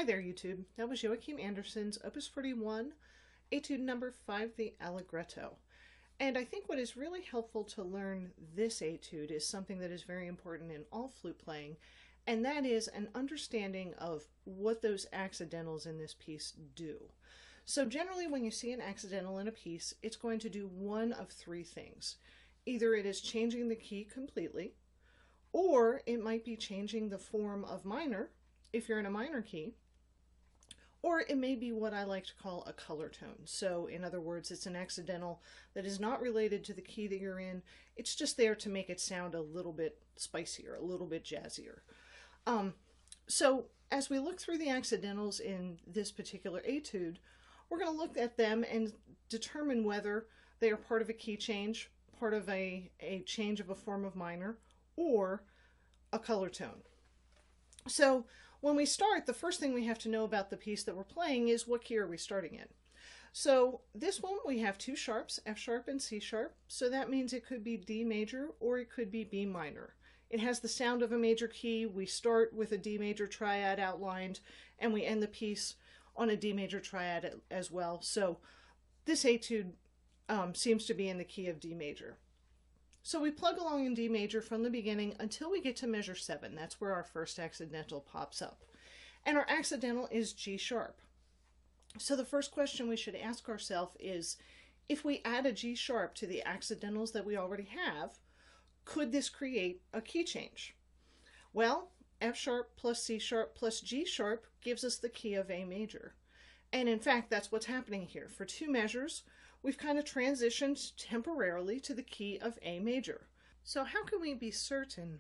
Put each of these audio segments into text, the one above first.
Hi there, YouTube. That was Joachim Andersen's Opus 41, Etude number 5, the Allegretto. And I think what is really helpful to learn this etude is something that is very important in all flute playing, and that is an understanding of what those accidentals in this piece do. So generally when you see an accidental in a piece, it's going to do one of three things. Either it is changing the key completely, or it might be changing the form of minor, if you're in a minor key, or it may be what I like to call a color tone. So in other words, it's an accidental that is not related to the key that you're in. It's just there to make it sound a little bit spicier, a little bit jazzier. So as we look through the accidentals in this particular etude, we're going to look at them and determine whether they are part of a key change, part of a change of a form of minor, or a color tone. So when we start, the first thing we have to know about the piece that we're playing is what key are we starting in. So this one we have two sharps, F sharp and C sharp, so that means it could be D major or it could be B minor. It has the sound of a major key. We start with a D major triad outlined and we end the piece on a D major triad as well. So this etude seems to be in the key of D major. So we plug along in D major from the beginning until we get to measure 7. That's where our first accidental pops up. And our accidental is G sharp. So the first question we should ask ourselves is, if we add a G sharp to the accidentals that we already have, could this create a key change? Well, F sharp plus C sharp plus G sharp gives us the key of A major. And in fact, that's what's happening here. For two measures, we've kind of transitioned temporarily to the key of A major. So how can we be certain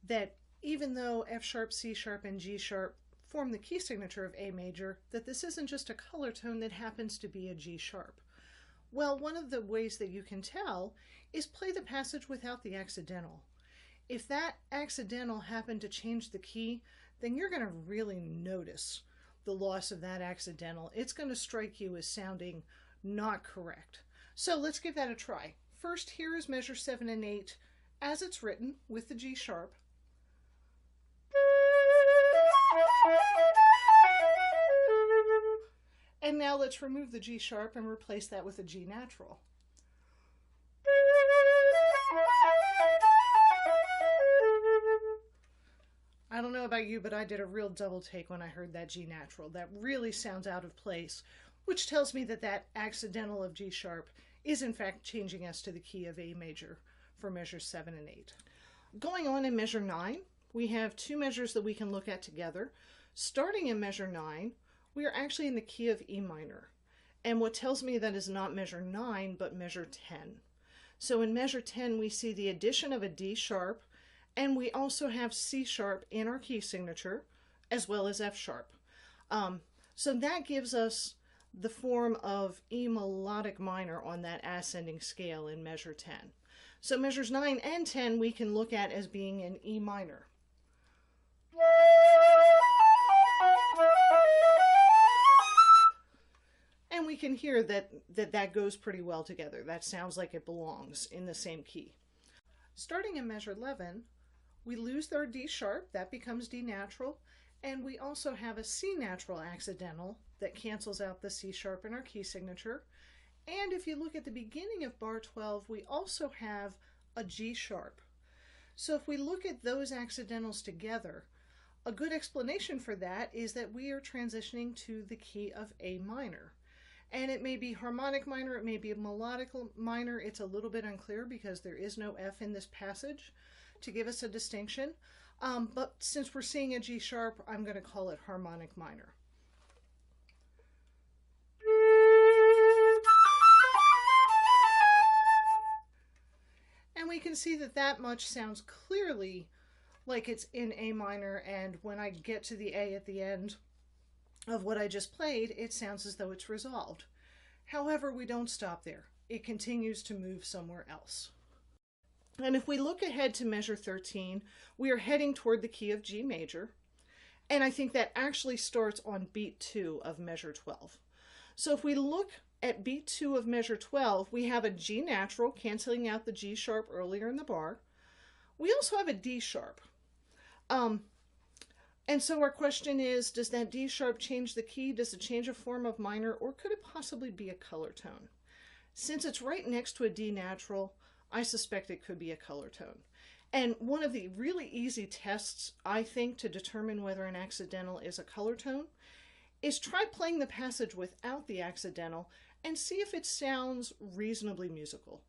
that even though F sharp, C sharp, and G sharp form the key signature of A major, that this isn't just a color tone that happens to be a G sharp? Well, one of the ways that you can tell is play the passage without the accidental. If that accidental happened to change the key, then you're going to really notice the loss of that accidental. It's going to strike you as sounding not correct. So let's give that a try. First, here is measure 7 and 8 as it's written with the G sharp. And now let's remove the G sharp and replace that with a G natural. I don't know about you, but I did a real double take when I heard that G natural. That really sounds out of place, which tells me that that accidental of G sharp is in fact changing us to the key of A major for measures 7 and 8. Going on in measure 9, we have two measures that we can look at together. Starting in measure 9, we are actually in the key of E minor. And what tells me that is not measure 9, but measure 10. So in measure 10, we see the addition of a D sharp, and we also have C sharp in our key signature, as well as F sharp. So that gives us the form of E melodic minor on that ascending scale in measure 10. So measures 9 and 10 we can look at as being in E minor. And we can hear that goes pretty well together. That sounds like it belongs in the same key. Starting in measure 11, we lose our D sharp, that becomes D natural, and we also have a C natural accidental that cancels out the C sharp in our key signature. And if you look at the beginning of bar 12, we also have a G sharp. So if we look at those accidentals together, a good explanation for that is that we are transitioning to the key of A minor. And it may be harmonic minor, it may be a melodic minor. It's a little bit unclear because there is no F in this passage to give us a distinction. But since we're seeing a G sharp, I'm going to call it harmonic minor. And we can see that that much sounds clearly like it's in A minor, and when I get to the A at the end of what I just played, it sounds as though it's resolved. However, we don't stop there. It continues to move somewhere else. And if we look ahead to measure 13, we are heading toward the key of G major, and I think that actually starts on beat 2 of measure 12. So if we look at beat 2 of measure 12, we have a G natural canceling out the G sharp earlier in the bar. We also have a D sharp. And so our question is, does that D sharp change the key? Does it change a form of minor, or could it possibly be a color tone? Since it's right next to a D natural, I suspect it could be a color tone. And one of the really easy tests, I think, to determine whether an accidental is a color tone is try playing the passage without the accidental and see if it sounds reasonably musical.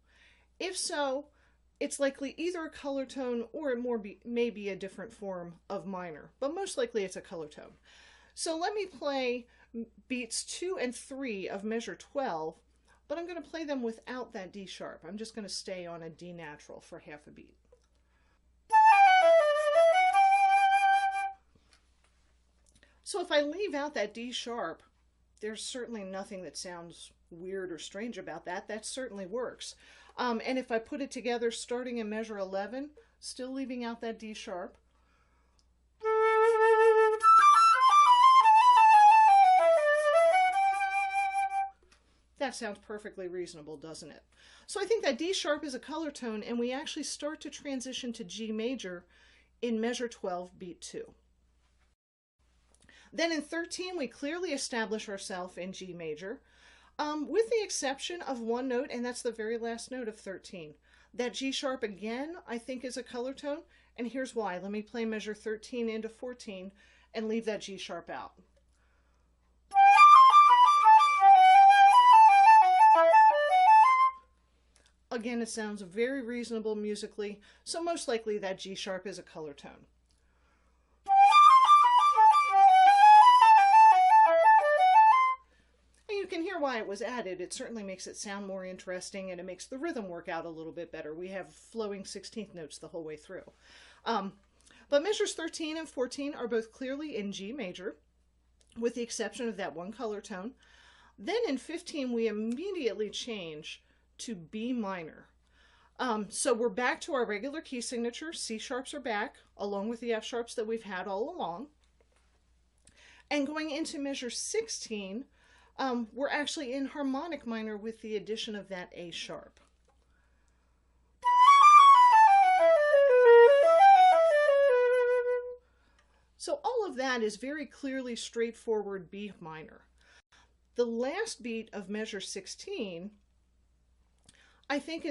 If so, it's likely either a color tone or it may be a different form of minor, but most likely it's a color tone. So let me play beats 2 and 3 of measure 12, but I'm going to play them without that D sharp. I'm just going to stay on a D natural for half a beat. So if I leave out that D sharp, there's certainly nothing that sounds weird or strange about that. That certainly works. And if I put it together starting in measure 11, still leaving out that D sharp, that sounds perfectly reasonable, doesn't it? So I think that D sharp is a color tone, and we actually start to transition to G major in measure 12, beat 2. Then in 13, we clearly establish ourselves in G major, with the exception of one note, and that's the very last note of 13. That G sharp again, I think, is a color tone, and here's why. Let me play measure 13 into 14 and leave that G sharp out. Again, it sounds very reasonable musically, so most likely that G sharp is a color tone. And you can hear why it was added. It certainly makes it sound more interesting, and it makes the rhythm work out a little bit better. We have flowing 16th notes the whole way through. But measures 13 and 14 are both clearly in G major, with the exception of that one color tone. Then in 15, we immediately change to B minor. So we're back to our regular key signature. C sharps are back, along with the F sharps that we've had all along. And going into measure 16, we're actually in harmonic minor with the addition of that A sharp. So all of that is very clearly straightforward B minor. The last beat of measure 16, I think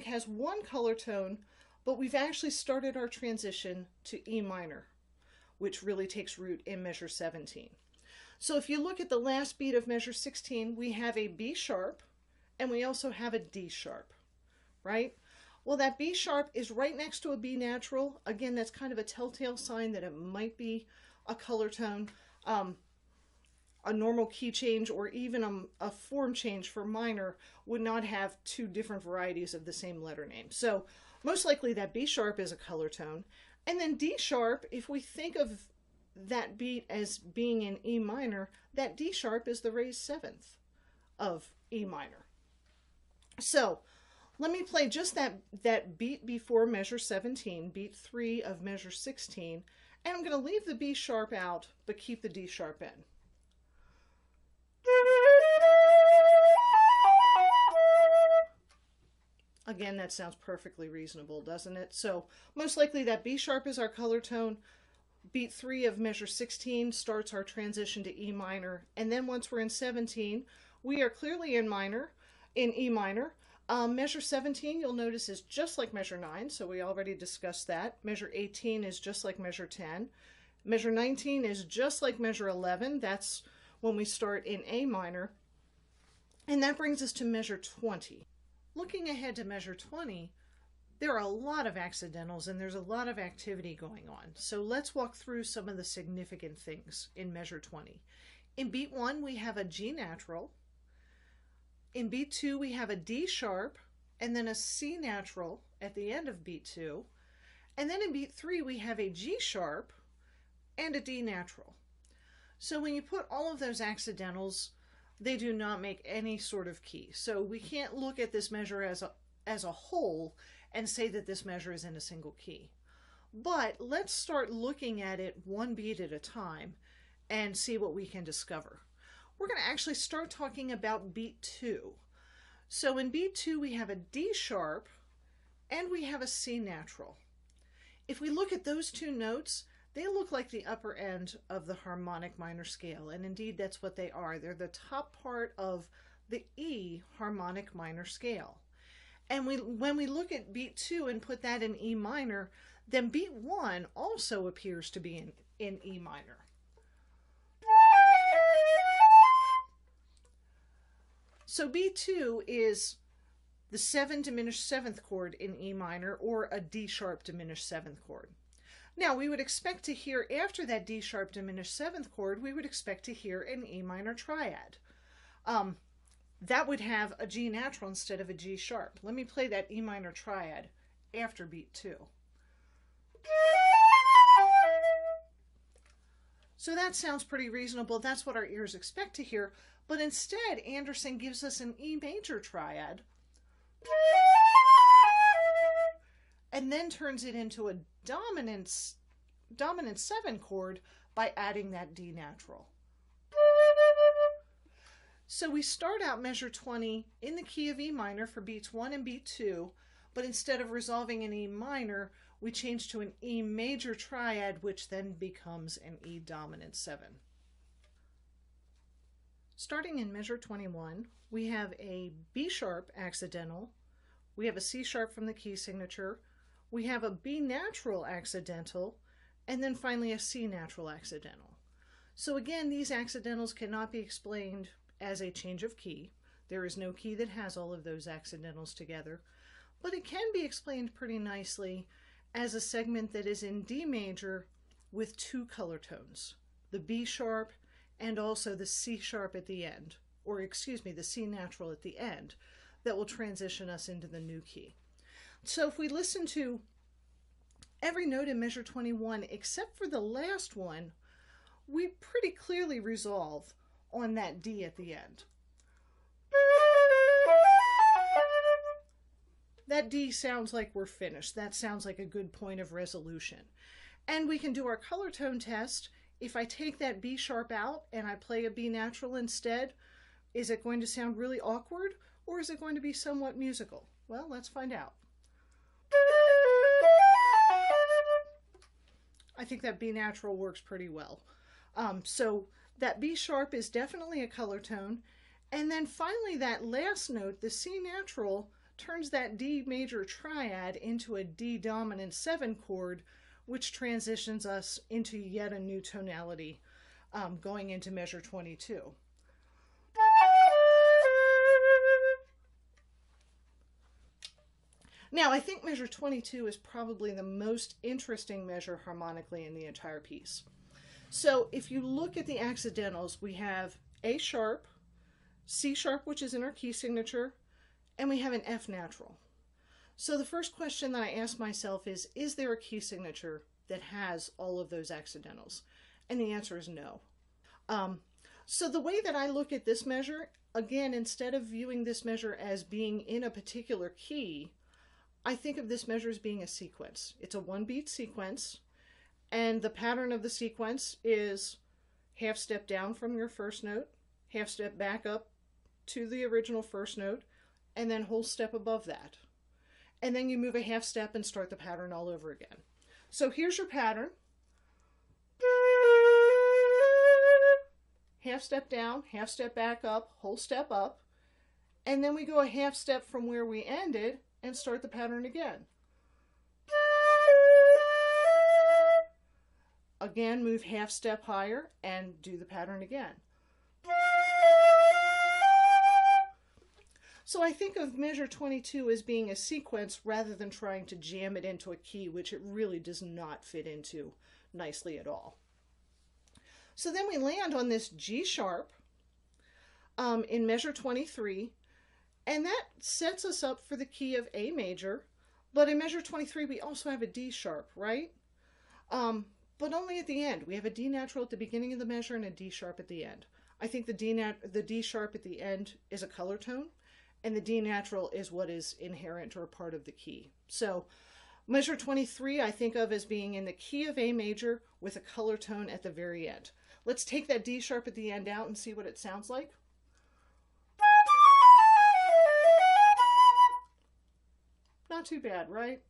has one color tone, but we've actually started our transition to E minor, which really takes root in measure 17. So if you look at the last beat of measure 16, we have a B sharp, and we also have a D sharp, right? Well, that B sharp is right next to a B natural. Again, that's kind of a telltale sign that it might be a color tone. A normal key change or even a form change for minor would not have two different varieties of the same letter name. So most likely that B sharp is a color tone. And then D sharp, if we think of that beat as being in E minor, that D sharp is the raised seventh of E minor. So let me play just that beat before measure 17, beat 3 of measure 16, and I'm going to leave the B sharp out, but keep the D sharp in. Again, that sounds perfectly reasonable, doesn't it? So most likely that B sharp is our color tone. Beat 3 of measure 16 starts our transition to E minor, and then once we're in 17, we are clearly in E minor. Measure 17, you'll notice, is just like measure 9, so we already discussed that. Measure 18 is just like measure 10. Measure 19 is just like measure 11. That's when we start in A minor. And that brings us to measure 20. Looking ahead to measure 20, there are a lot of accidentals and there's a lot of activity going on. So let's walk through some of the significant things in measure 20. In beat 1, we have a G natural. In beat 2, we have a D sharp and then a C natural at the end of beat 2. And then in beat 3, we have a G sharp and a D natural. So when you put all of those accidentals, they do not make any sort of key. So we can't look at this measure as a whole and say that this measure is in a single key. But let's start looking at it one beat at a time and see what we can discover. We're going to actually start talking about beat 2. So in beat 2, we have a D sharp and we have a C natural. If we look at those two notes, they look like the upper end of the harmonic minor scale, and indeed that's what they are. They're the top part of the E harmonic minor scale. And when we look at beat 2 and put that in E minor, then beat 1 also appears to be in E minor. So beat 2 is the 7 diminished 7th chord in E minor, or a D sharp diminished 7th chord. Now we would expect to hear, after that D sharp diminished 7th chord, we would expect to hear an E minor triad. That would have a G natural instead of a G sharp. Let me play that E minor triad after beat 2. So that sounds pretty reasonable. That's what our ears expect to hear. But instead, Andersen gives us an E major triad and then turns it into a dominant 7 chord by adding that D natural. So we start out measure 20 in the key of E minor for beats 1 and beat 2, but instead of resolving in E minor, we change to an E major triad, which then becomes an E dominant 7. Starting in measure 21, we have a B sharp accidental, we have a C sharp from the key signature, we have a B natural accidental, and then finally a C natural accidental. So again, these accidentals cannot be explained as a change of key. There is no key that has all of those accidentals together, but it can be explained pretty nicely as a segment that is in D major with 2 color tones, the B sharp and also the C sharp at the end, or excuse me, the C natural at the end, that will transition us into the new key. So if we listen to every note in measure 21 except for the last one, we pretty clearly resolve on that D at the end. That D sounds like we're finished. That sounds like a good point of resolution. And we can do our color tone test. If I take that B sharp out and I play a B natural instead, is it going to sound really awkward, or is it going to be somewhat musical? Well, let's find out. I think that B natural works pretty well. So that B sharp is definitely a color tone. And then finally that last note, the C natural, turns that D major triad into a D dominant 7 chord, which transitions us into yet a new tonality going into measure 22. Now, I think measure 22 is probably the most interesting measure harmonically in the entire piece. So if you look at the accidentals, we have A sharp, C sharp, which is in our key signature, and we have an F natural. So the first question that I ask myself is there a key signature that has all of those accidentals? And the answer is no. So the way that I look at this measure, again, instead of viewing this measure as being in a particular key, I think of this measure as being a sequence. It's a 1-beat sequence, and the pattern of the sequence is half step down from your first note, half step back up to the original first note, and then whole step above that. And then you move a half step and start the pattern all over again. So here's your pattern. Half step down, half step back up, whole step up, and then we go a half step from where we ended and start the pattern again. Again, move half step higher and do the pattern again. So I think of measure 22 as being a sequence rather than trying to jam it into a key, which it really does not fit into nicely at all. So then we land on this G sharp in measure 23, and that sets us up for the key of A major, but in measure 23 we also have a D sharp, right? But only at the end. We have a D natural at the beginning of the measure and a D sharp at the end. I think the D sharp at the end is a color tone, and the D natural is what is inherent or part of the key. So measure 23 I think of as being in the key of A major with a color tone at the very end. Let's take that D sharp at the end out and see what it sounds like. Not too bad, right?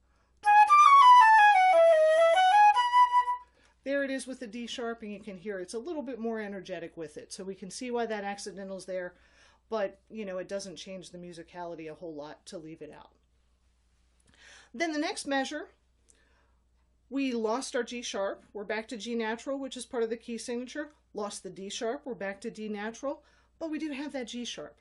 There is with the D sharp, and you can hear it's a little bit more energetic with it. So we can see why that accidental's there, but you know, it doesn't change the musicality a whole lot to leave it out. Then the next measure, we lost our G sharp. We're back to G natural, which is part of the key signature. Lost the D sharp. We're back to D natural, but we do have that G sharp.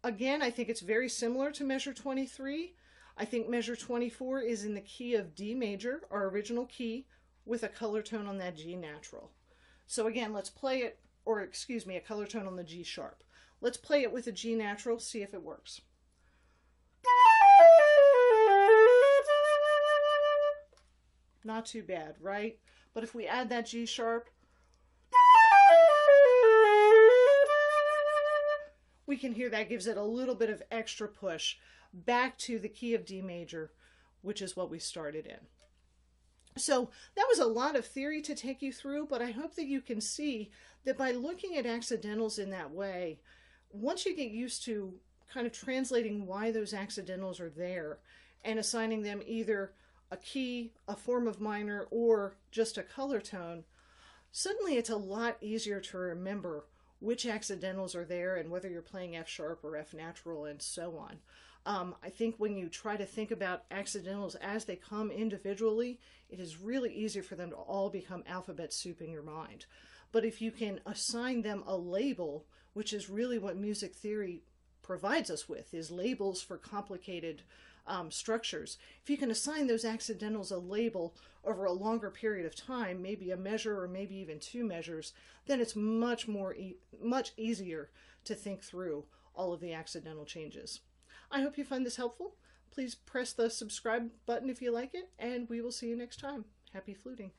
Again, I think it's very similar to measure 23. I think measure 24 is in the key of D major, our original key, with a color tone on that G natural. So again, let's play it, or excuse me, a color tone on the G sharp. Let's play it with a G natural, see if it works. Not too bad, right? But if we add that G sharp, we can hear that gives it a little bit of extra push back to the key of D major, which is what we started in. So that was a lot of theory to take you through, but I hope that you can see that by looking at accidentals in that way, once you get used to kind of translating why those accidentals are there and assigning them either a key, a form of minor, or just a color tone, suddenly it's a lot easier to remember which accidentals are there and whether you're playing F sharp or F natural and so on. I think when you try to think about accidentals as they come individually, it is really easy for them to all become alphabet soup in your mind. But if you can assign them a label, which is really what music theory provides us with, is labels for complicated structures. If you can assign those accidentals a label over a longer period of time, maybe a measure or maybe even two measures, then it's much easier to think through all of the accidental changes. I hope you find this helpful. Please press the subscribe button if you like it, and we will see you next time. Happy fluting.